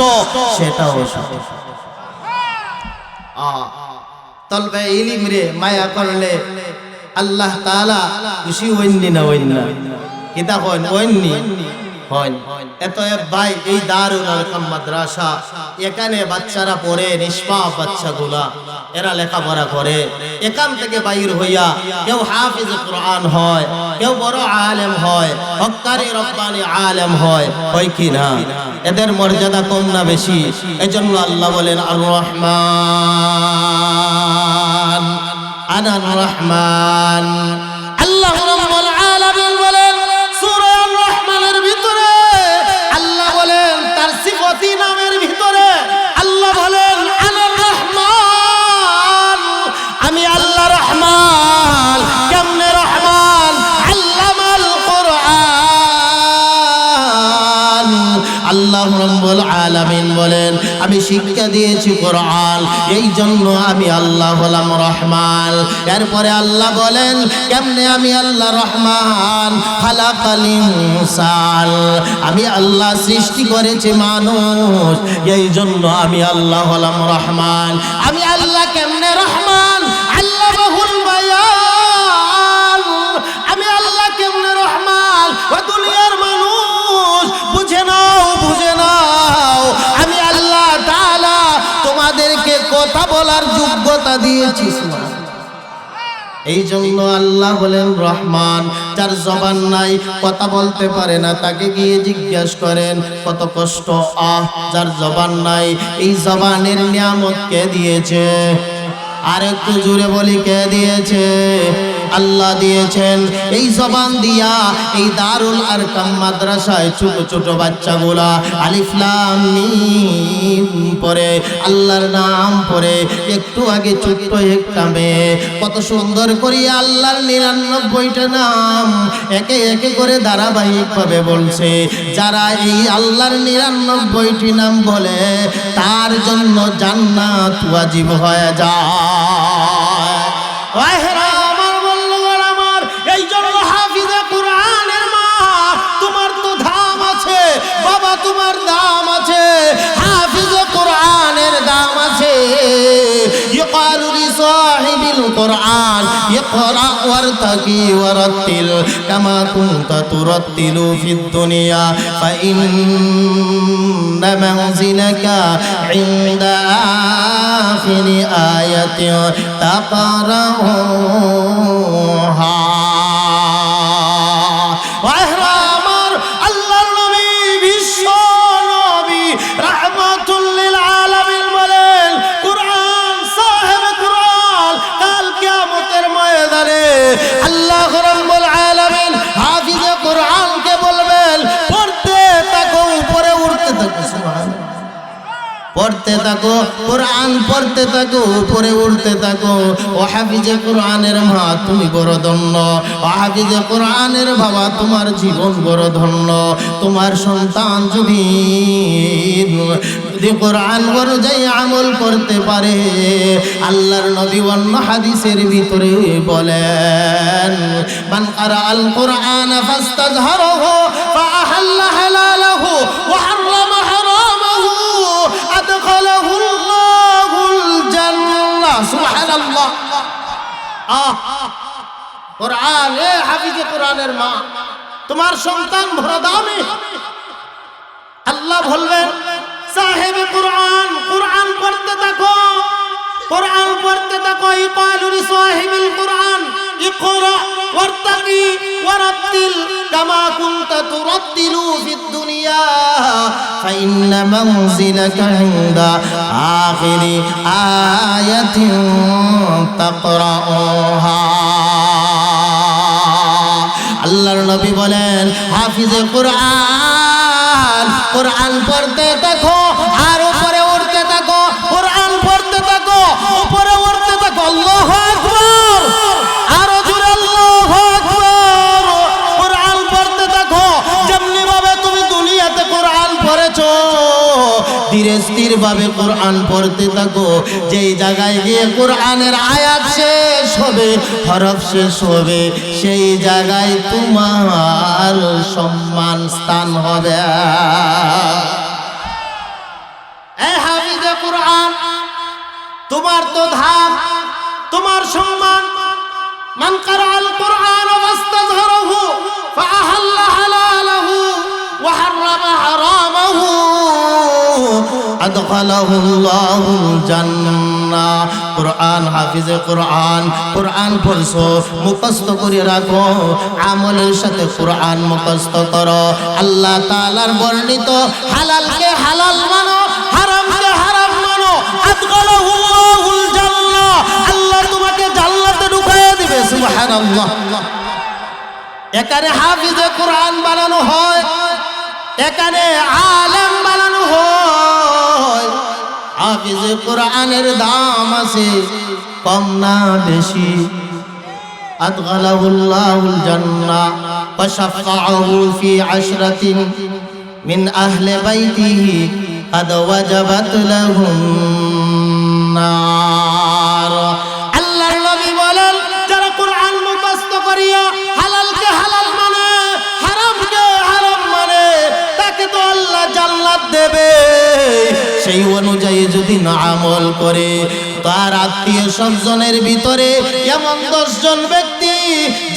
Speaker 1: সেটাও সঠিক। তলবে ইলম রে মায়া করলে আল্লাহ তাআলা খুশি হইনি না হইন না, কিতা হইন হইনি হইন। এত ভাই এই দারুল আরকাম মাদ্রাসা, এখানে বাচ্চারা পড়ে, নিষ্পাপ বাচ্চাগুলা এরা লেখাপড়া করে। এখান থেকে বাইর হইয়া কেউ হাফিজ কোরআন হয়, কেউ বড় আলেম হয়, হক্কারি রব্বানি আলেম হয় কি না? এদের মর্যাদা কম না বেশি? এজন্য আল্লাহ বলেন আর রহমান, আনার রহমান। আল্লাহ রাব্বুল আলামিন বলেন সূরা আর রহমানের ভিতরে, আল্লাহ বলেন তার সিফাতি নামের ভিতরে আল্লাহ বলেন আনার রহমান, আমি আল্লাহ রহমান। কেমনে রহমান? আল্লামাল কোরআন। আল্লাহ রাব্বুল আলামিন বলেন আমি শিক্ষা দিয়েছি কোরআন, এই জন্য আমি আল্লাহ হলাম রহমান। এরপরে আল্লাহ বলেন কেমনে আমি আল্লাহ রহমান? খালাকাল ইনসান, আমি আল্লাহ সৃষ্টি করেছি মানুষ, এই জন্য আমি আল্লাহ হলাম রহমান। আমি আল্লাহ কেমনে রহমান? আল্লাহ বহুল বায়ান। আমি আল্লাহ কেমনে রহমান? ও দুনিয়ার মানুষ বুঝে নাও, বুঝে নাও, আমি আল্লাহ তাআলা তোমাদেরকে কথা বলার যোগ্যতা দিয়েছি। এই জন্য আল্লাহ বলেন রহমান। যার জবান নাই, কথা বলতে পারে না, তাকে গিয়ে জিজ্ঞেস করেন কত কষ্ট। যার জবান নাই, এই জবানের নিয়ামত কে দিয়েছে? আর একটু জোরে বলি, কে দিয়েছে? আল্লাহ দিয়েছেন। এই জবান দিয়া এই দারুল আরকাম মাদ্রাসায় ছোট ছোট বাচ্চাগুলা আলিফ লাম মিম পড়ে, আল্লাহর নাম পড়ে। একটু আগে ছোট্ট একটা মেয়ে কত সুন্দর করে আল্লাহর 99টা নাম একে একে করে ধারাবাহিকভাবে বলছে। যারা এই আল্লাহর 99টি নাম বলে, তার জন্য জান্নাত ওয়াজিব হয়ে যায়। এই জন্য হাফিজে কোরআনের মা, তোমার তো দাম আছে বাবা, তোমার দাম আছে। হাফিজে কোরআনের দাম আছে। ইকালু লিসাহিবিল কোরআন ইকরা ওয়ারতাকি ওয়ারাতিল কামা কুনতা তুরাতিলু ফিদ দুনিয়া ফাইন্না মানজিলাকা ইনদা আখিরি আয়াতিন তাকরাউহা। আল্লাহ রাব্বুল আলামিন হাফিজে কোরআনকে বলবেন পড়তে থাকো, উপরে উঠতে থাকো। সুবহানাল্লাহ। পড়তে থাকো, কোরআন পড়তে থাকো, উপরে উঠতে থাকো। ও হাফিজে কোরআনের মা, তুমি বড় ধন্য। ও হাফিজে কোরআনের বাবা, তোমার জীবন বড় ধন্য। তোমার সন্তান যদি কোরআন অনুযায়ী আমল করতে পারে, আল্লাহর নবী অন্য হাদিসের ভিতরে বলেন মান ক্বারাআল কোরআন ফাস্তাযহারাহু ফাআহাল্লা হালালাহু ওয়া হারামা হারামাহু আদখালাহুল্লাহুল জান্নাহ। সুবহানাল্লাহ। কোরআন, এ হাফিজে কোরআনের মা, তোমার সন্তান বড় দামি। আল্লাহ বলবেন সাহেবে কোরআন, কোরআন পড়তে থাকো, কোরআন পড়তে থাকো। ইকালু লিসাহিবিল কোরআন ইকরা ওয়ারতাকি ওয়ারাতিল কামা কুনতা তুরাতিলু ফিদ দুনিয়া ফাইন্না মানজিলাকা ইনদা আখিরি আয়াতিন তাকরাউহা। আল্লাহর নবী বলেন হাফিজে কোরআন, কোরআন পড়তে থাকো, ধীরে স্থির ভাবে কোরআন পড়তে থাকো। যেই জায়গায় গিয়ে কোরআনের আয়াত শেষ হবে, হরফ শেষ হবে, সেই জায়গায় তোমার সম্মান স্থান হবে। এই হাফিজে কোরআন, তোমার তো ধাম, তোমার সম্মান। মান কারাআল কোরআন ওয়াস্তাযহারাহু ফাআহাল্লা হালালাহু ওয়া হাররামা হারামাহু আদখালাহুল্লাহুল জান্নাহ। কোরআন, হাফিজে কোরআন, কোরআন পড়ছো, মুখস্থ করে রাখো, আমলের সাথে কোরআন মুখস্থ করো। আল্লাহ তাআলার বর্ণিত হালালকে হালাল মানো, হারামকে হারাম মানো। আদখালাহুল্লাহুল জান্নাহ, আল্লাহ তোমাকে জান্নাতে ঢুকিয়ে দিবে। সুবহানাল্লাহ। এখানে হাফিজে কোরআন বানানো হয়, এখানে আলেম বানানো হয়। হাফিজে কোরআনের দাম আছে কম না বেশি? আদখালাহুল্লাহুল জান্নাহ ওয়া শাফাআহু ফি আশরাতিন মিন আহলি বাইতিহি قد وجبت لهم النار। আল্লাহর নবী বলেন, যারা কোরআন মুখস্থ করিয়া হালালকে হালাল মানে, হারামকে হারাম মানে, তাকে তো আল্লাহ জান্নাত দেবে। সেই অনুযায়ী যদি না আমল করে, তার আত্মীয় স্বজনের ভিতরে এমন 10 জন ব্যক্তি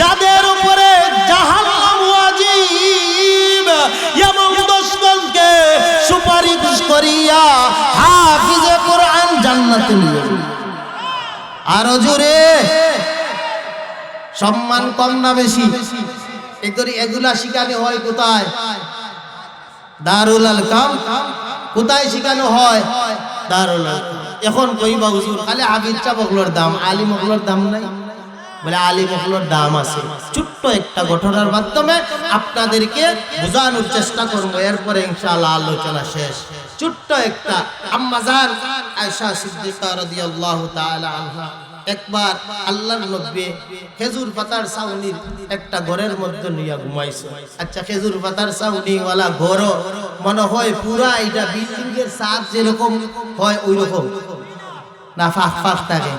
Speaker 1: যাদের উপরে জাহান্নাম ওয়াজিব, এমন 10 জনকে সুপারিশ করিয়া হাফিজে কোরআন জান্নাতে নিয়ে যাবে। আরো জোরে। সম্মান কম না বেশি? এগুলা শিখানো হয় কোথায়? দারুল আলকাম। কোথায় শিখানো হয়? দারুল আলকাম। এখন কইবা হুজুর খালি হাফিজ চাবকলোর দাম, আলিম ওগুলোর দাম নাই? বলে আলিম ওগুলোর দাম আছে। ছোট্ট একটা ঘটনার মাধ্যমে আপনাদেরকে বোঝানোর চেষ্টা করবো, এরপরে ইনশাআল্লাহ আলোচনা শেষ। ছোট্ট একটা আম্মা জান আয়েশা সিদ্দিকা রাদিয়াল্লাহু তাআলা আনহা একবার আল্লাহর নবী খেজুর পাতার ছাউনির একটা ঘরের মধ্যে নিয়ে ঘুমাইছে। আচ্ছা, খেজুর পাতার ছাউনি ওয়ালা ঘর মনে হয় পুরা এটা বিল্ডিং এর ছাদ যেরকম হয় ওই রকম না? ফাঁক ফাঁক থাকে,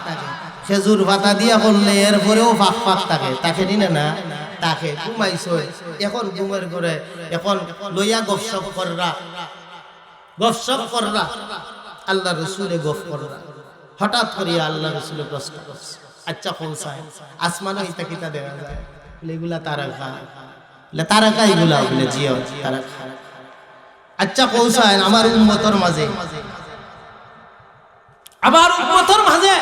Speaker 1: খেজুর পাতা দিয়া করলে এরপরেও ফাঁক ফাঁক থাকে, তাকে নিনে না তাকে ঘুমাইছে। এখন ঘুমের ঘরে এখন লইয়া গপসপ কররা, গপসপ কররা, আল্লাহ রসুলে গপ কররা। হঠাৎ করিয়া আল্লাহ রসুলের প্রশ্ন করছে, আচ্ছা পৌঁছায় আসমানে ইতা কিতা দেখা যায়? এগুলা তারকা। তারকা এগুলা বলে জিও তারকা। আচ্ছা পৌঁছায় আমার উম্মতের মাঝে, আবার উম্মতের মাঝে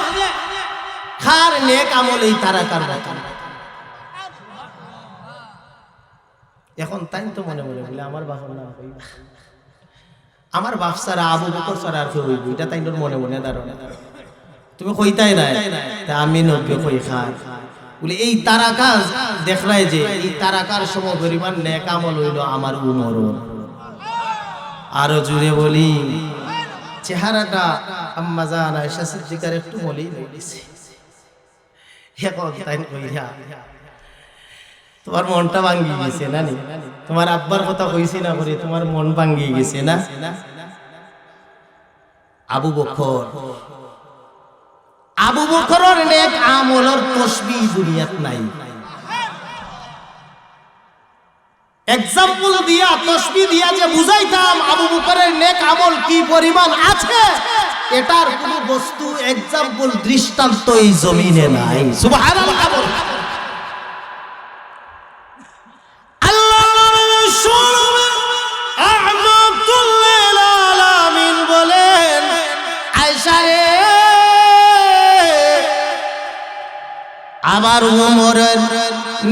Speaker 1: খার নেক আমল এই তারাকার মতো। এখন তাই তো মনে মনে বলে আমার বাবার নাম কইবা, আমার বাপ ছাড়া আবু বকর ছাড়া আর কেউ হইব, এটা তাই মনে মনে ধারণা। তুমি কইতাই নাই তা আমি নব্বই কই খাই বলে এই তারাকা দেখলাই যে এই তারাকার সম পরিমাণ নেক আমল হইল আমার উমর। আরো জুড়ে বলি, চেহারাটা আম্মা জান আয়েশা সিদ্দিকার একটু মলেই বলেছে। এখন তাই কইরা তোমার মনটা ভাঙ্গি গেছে না? তোমার আব্বার কথা কইছি না করে তোমার মন ভাঙ্গি গেছে না? আবু বকর, আবু বকরের নেক আমলের তসবিহ দুনিয়াত নাই। এক্সাম্পল দিয়া তসবিহ দিয়া যে বুঝাইতাম আবু বকরের নেক আমল কি পরিমাণ আছে, এটার কোন বস্তু এক্সাম্পল দৃষ্টান্ত এই জমিনে নাই। সুবহানাল্লাহ। আমার উমরের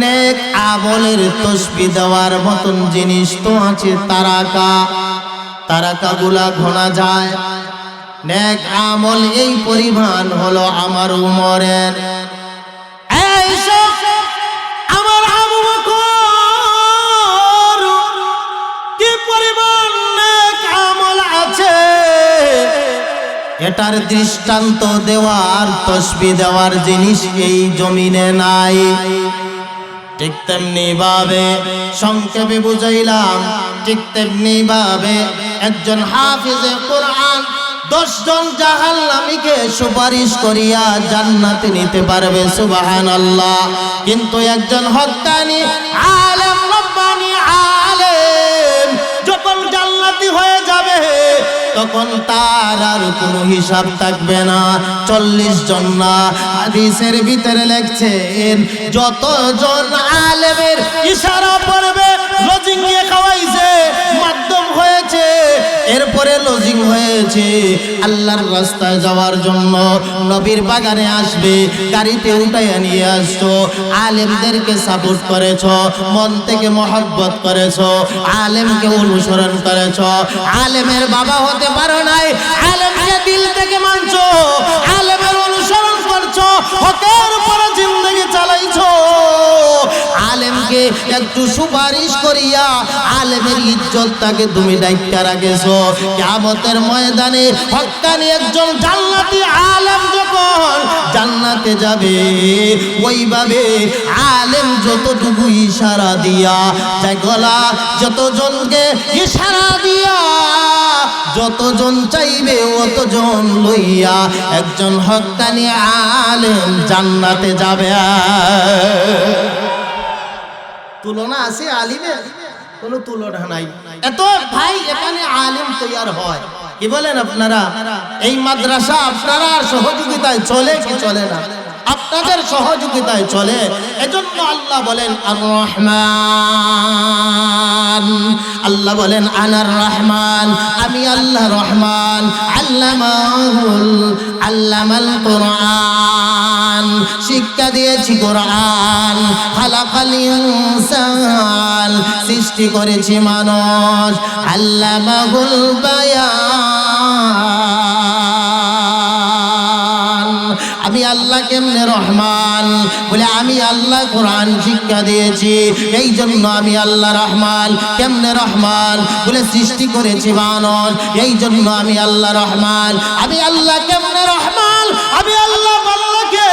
Speaker 1: নেক আমলের তসবিহ দেওয়ার মতন জিনিস তো আছে তারাকা। তারাকা গুলা ঘোনা যায়, নেক আমল এই পরিমাণ হলো আমার উমরের। আমার আবু বকর কি পরিমাণ নেক আমল আছে, এটার দৃষ্টান্ত দেওয়ার তসবিহ দেওয়ার জিনিস এই জমিনে নাই। ঠিক তেমনি ভাবে সংক্ষেপে বুঝাইলাম, ঠিক তেমনি ভাবে একজন হাফিজে কোরআন 10 জন জাহান্নামীকে সুপারিশ করিয়া জান্নাতে নিতে পারবে, সুবহানাল্লাহ। কিন্তু একজন হক্কানি আলেম, রব্বানি আলেম যখন জান্নাতি হয়ে যাবে তখন তার আর কোনো হিসাব থাকবে না। 40 জন না, হাদিসের ভিতরে লেখছেন যতজন আলেমের ইশারা পড়বে, লজিং দিয়ে খাওয়াইছে, মাধ্যম হয়েছে, এরপরে লজিং হয়েছে, আল্লাহর রাস্তায় যাওয়ার জন্য নবীর বাগানে আসবে, গাড়িতে উঠাইয়া নিয়ে আসছো, আলেমদেরকে সাপোর্ট করেছো, মন থেকে মহব্বত করেছো, আলেমকে অনুসরণ করেছো, আলেমের বাবা হতে পারো নাই, আলেমকে দিল থেকে মানছো, আলেমের অনুসরণ করছো, হকের উপরে জিন্দেগি চালাইছো, আলেমকে একটু সুপারিশ করিয়া আলেমের ইজ্জতটাকে তুমি দায়িত্বে রাখেছো। কিয়ামতের ময়দানে হক্কানি একজন জান্নাতি আলেম যখন জান্নাতে যাবে, ওইভাবে আলেম যতটুকু ইশারা দিয়া গলা, যতজনকে ইশারা দিয়া যতজন চাইবে অতজন লইয়া একজন হক্কানি আলেম জান্নাতে যাবে। তুলনা আছে আলিমের? কোনো তুলনা নাই। এত ভাই এখানে আলিম তৈয়ার হয়, কি বলেন আপনারা? এই মাদ্রাসা আপনারা সহযোগিতায় চলে কি চলে না? আপনাদের সহযোগিতায় চলে। এজন্য আল্লাহ বলেন আর রহমান, আল্লাহ বলেন আনার রহমান, আমি আল্লাহ রহমান, আল্লামাল কোরআন, শিক্ষা দিয়েছি কোরআন, খালাকাল ইনসান, সৃষ্টি করেছি মানুষ, আল্লামাহুল বায়ান। আমি আল্লাহ কেমনে রহমান? বলে আমি আল্লাহ কোরআন শিক্ষা দিয়েছি, এই জন্য আমি আল্লাহ রহমান। কেমনে রহমান? বলে সৃষ্টি করেছি মানুষ, এই জন্য আমি আল্লাহ রহমান। আমি আল্লাহ কেমনে রহমান? আমি আল্লাহ বান্দাকে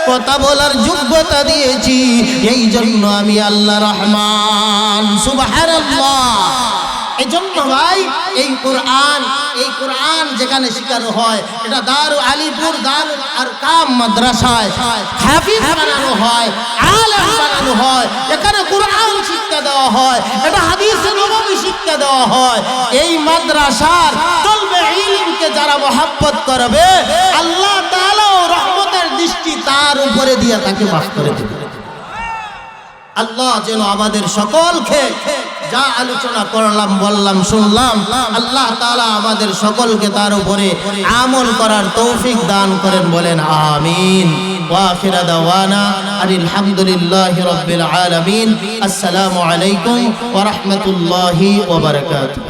Speaker 1: কথা বলার যোগ্যতা দিয়েছি, এই জন্য আমি আল্লাহ রহমান। সুবহানাল্লাহ। এই জন্য ভাই এই কোরআন যেখানে শেখানো হয়, এটা দারু আলিপুর দারুল আরকাম মাদ্রাসায় হাফিজ বানানো হয়, আলেম বানানো হয়, এখানে কোরআন শিক্ষা দেওয়া হয়, এটা হাদিসে নববী শিক্ষা দেওয়া হয়। এই মাদ্রাসার তলবে ইলমকে যারা মহব্বত করবে, আল্লাহ তাআলা রহমতের দৃষ্টি তার উপরে দিয়ে তাকে মাফ করে দেবে। আল্লাহ যেন আমাদের সকলকে যা আলোচনা করলাম, বললাম, শুনলাম, আল্লাহ তাআলা আমাদের সকলকে তার উপরে আমল করার তৌফিক দান করেন, বলেন আমিন। ওয়া আখিরা দাওয়ানা আলহামদুলিল্লাহি রাব্বিল আলামিন। আসসালামু আলাইকুম ওয়া রাহমাতুল্লাহি ওয়া বারাকাতুহু।